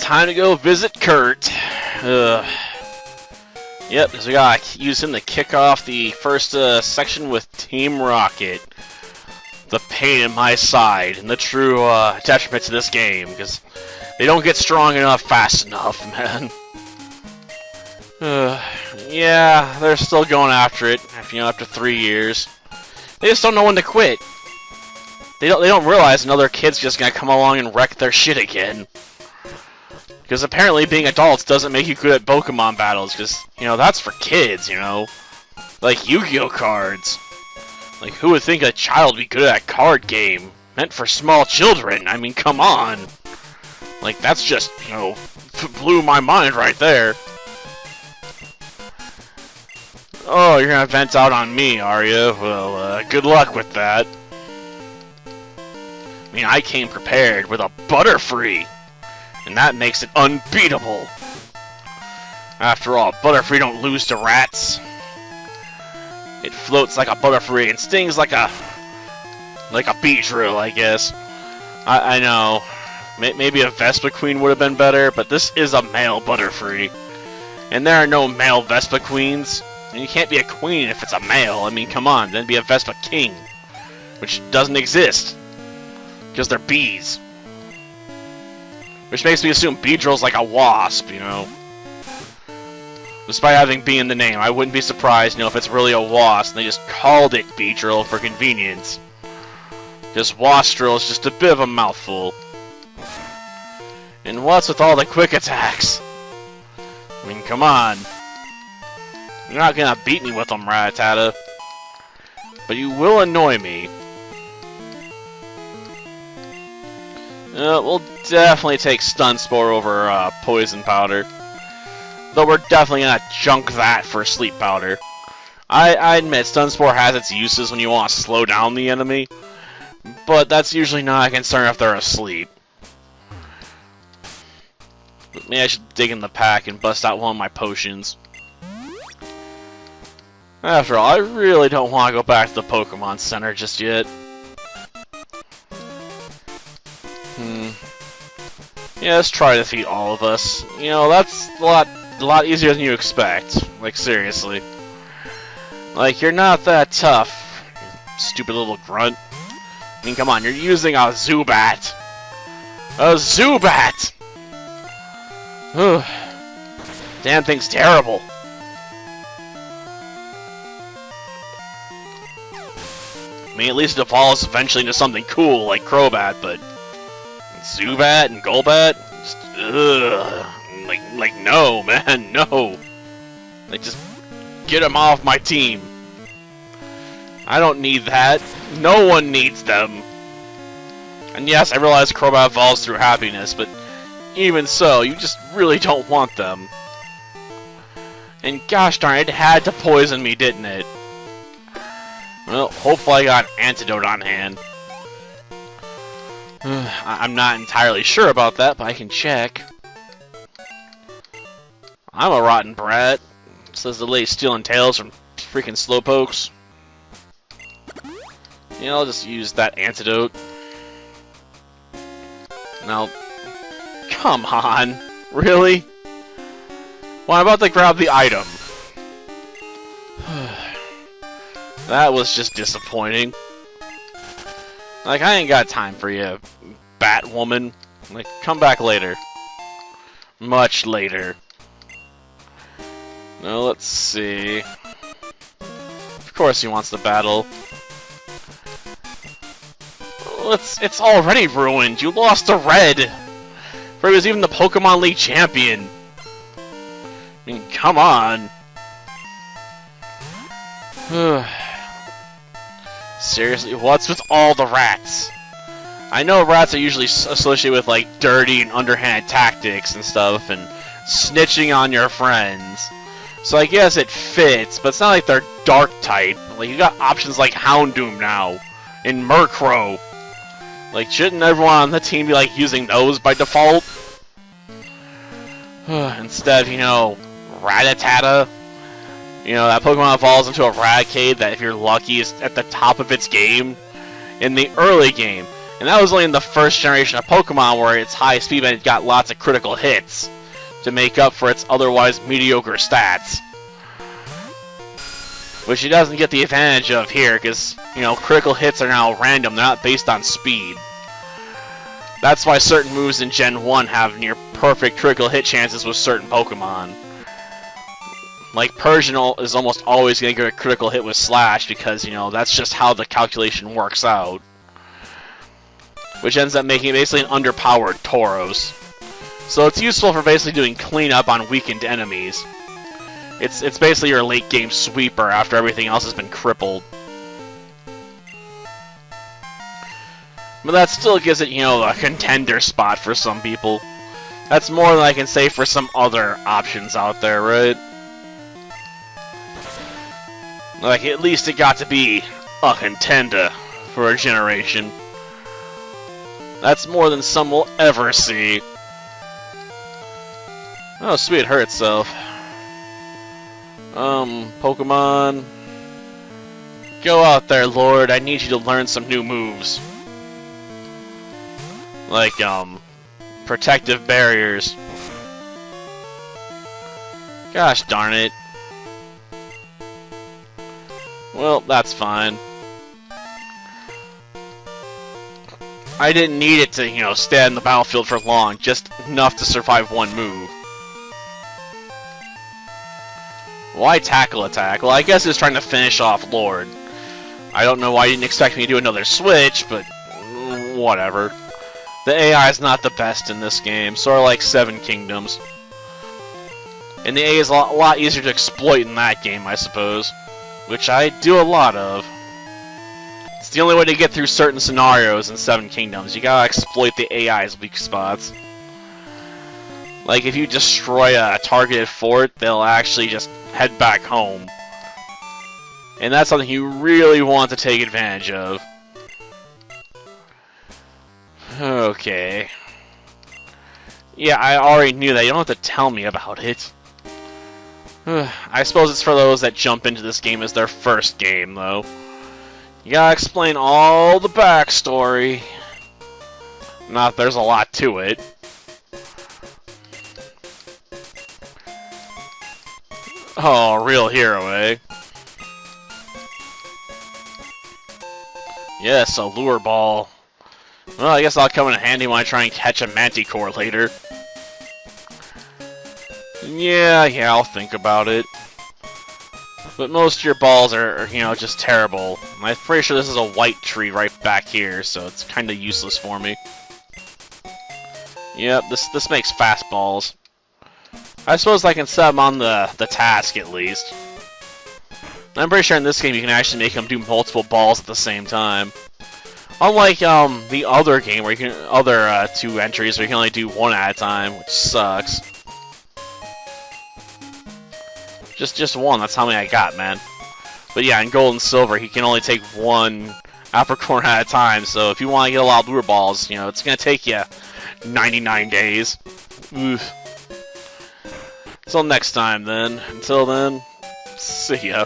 time to go visit Kurt. Yep, because we gotta use him to kick off the first section with Team Rocket. The pain in my side and the true attachment to this game, because they don't get strong enough fast enough, man. Yeah, they're still going after it, after 3 years. They just don't know when to quit. They don't realize another kid's just gonna come along and wreck their shit again. Because apparently being adults doesn't make you good at Pokemon battles, because, that's for kids, Like Yu-Gi-Oh cards. Like, who would think a child would be good at a card game? Meant for small children, I mean, come on. Like, that's just, blew my mind right there. Oh, you're gonna vent out on me, are you? Well, good luck with that. I mean, I came prepared with a Butterfree, and that makes it unbeatable. After all, Butterfree don't lose to rats. It floats like a Butterfree and stings like a Beedrill, I guess. I know. Maybe a Vespiquen would have been better, but this is a male Butterfree. And there are no male Vespiquens. And you can't be a queen if it's a male. I mean, come on, then be a Vespa King. Which doesn't exist. Because they're bees. Which makes me assume Beedrill's like a wasp, Despite having bee in the name, I wouldn't be surprised, if it's really a wasp, and they just called it Beedrill for convenience. Because Wastrel is just a bit of a mouthful. And what's with all the quick attacks? I mean, come on. You're not gonna beat me with them, Rattata. But you will annoy me. We'll definitely take Stun Spore over Poison Powder. Though we're definitely gonna junk that for Sleep Powder. I admit, Stun Spore has its uses when you want to slow down the enemy. But that's usually not a concern if they're asleep. But maybe I should dig in the pack and bust out one of my potions. After all, I really don't want to go back to the Pokemon Center just yet. Yeah, let's try to defeat all of us. That's a lot easier than you expect. Like, seriously. Like, you're not that tough, you stupid little grunt. I mean, come on, you're using a Zubat. A Zubat! Damn thing's terrible. I mean, at least it evolves eventually into something cool like Crobat, but Zubat and Golbat? Just, ugh. Like, no, man, no. Like, just get them off my team. I don't need that. No one needs them. And yes, I realize Crobat evolves through happiness, but even so, you just really don't want them. And gosh darn it had to poison me, didn't it? Well, hopefully I got an antidote on hand. I'm not entirely sure about that, but I can check. I'm a rotten brat, says the lady stealing tails from freaking slowpokes. I'll just use that antidote. Now, come on, really? Well, I'm about to grab the item. That was just disappointing. Like, I ain't got time for you, Batwoman. Like, come back later. Much later. Now, let's see. Of course he wants to battle. Well, it's already ruined. You lost to Red. For he was even the Pokemon League champion. I mean, come on. Seriously, what's with all the rats? I know rats are usually associated with, like, dirty and underhand tactics and stuff, and snitching on your friends. So I guess it fits, but it's not like they're dark type. Like, you got options like Houndoom now, and Murkrow. Like, shouldn't everyone on the team be, like, using those by default? Instead of, Rattata. That Pokemon evolves into a Raticate that, if you're lucky, is at the top of its game in the early game. And that was only in the first generation of Pokemon where its high speed meant it got lots of critical hits to make up for its otherwise mediocre stats. Which he doesn't get the advantage of here, because, you know, critical hits are now random, they're not based on speed. That's why certain moves in Gen 1 have near perfect critical hit chances with certain Pokemon. Like, Purge is almost always going to get a critical hit with Slash, because, you know, that's just how the calculation works out. Which ends up making it basically an underpowered Tauros. So it's useful for basically doing cleanup on weakened enemies. It's basically your late game sweeper after everything else has been crippled. But that still gives it, you know, a contender spot for some people. That's more than I can say for some other options out there, right? Like, at least it got to be a contender for a generation. That's more than some will ever see. Oh, sweet, it hurt itself. Pokemon. Go out there, Lord. I need you to learn some new moves. Like, protective barriers. Gosh darn it. Well, that's fine. I didn't need it to, you know, stay in the battlefield for long, just enough to survive one move. Why tackle attack? Well, I guess it's trying to finish off Lord. I don't know why you didn't expect me to do another switch, but whatever. The AI is not the best in this game, sort of like Seven Kingdoms. And the AI is a lot easier to exploit in that game, I suppose. Which I do a lot of. It's the only way to get through certain scenarios in Seven Kingdoms. You gotta exploit the AI's weak spots. Like, if you destroy a targeted fort, they'll actually just head back home. And that's something you really want to take advantage of. Okay. Yeah, I already knew that. You don't have to tell me about it. I suppose it's for those that jump into this game as their first game, though. You gotta explain all the backstory. Not there's a lot to it. Oh, real hero, eh? Yes, a lure ball. Well, I guess that'll come in handy when I try and catch a Manticore later. Yeah, I'll think about it. But most of your balls are, you know, just terrible. I'm pretty sure this is a white tree right back here, so it's kind of useless for me. Yep, this makes fast balls. I suppose I can set them on the task at least. I'm pretty sure in this game you can actually make them do multiple balls at the same time. Unlike the other game where you can two entries where you can only do one at a time, which sucks. Just one, that's how many I got, man. But yeah, in Gold and Silver, he can only take one apricorn at a time, so if you want to get a lot of lure balls, you know, it's going to take you 99 days. Oof. Until next time, then. Until then, see ya.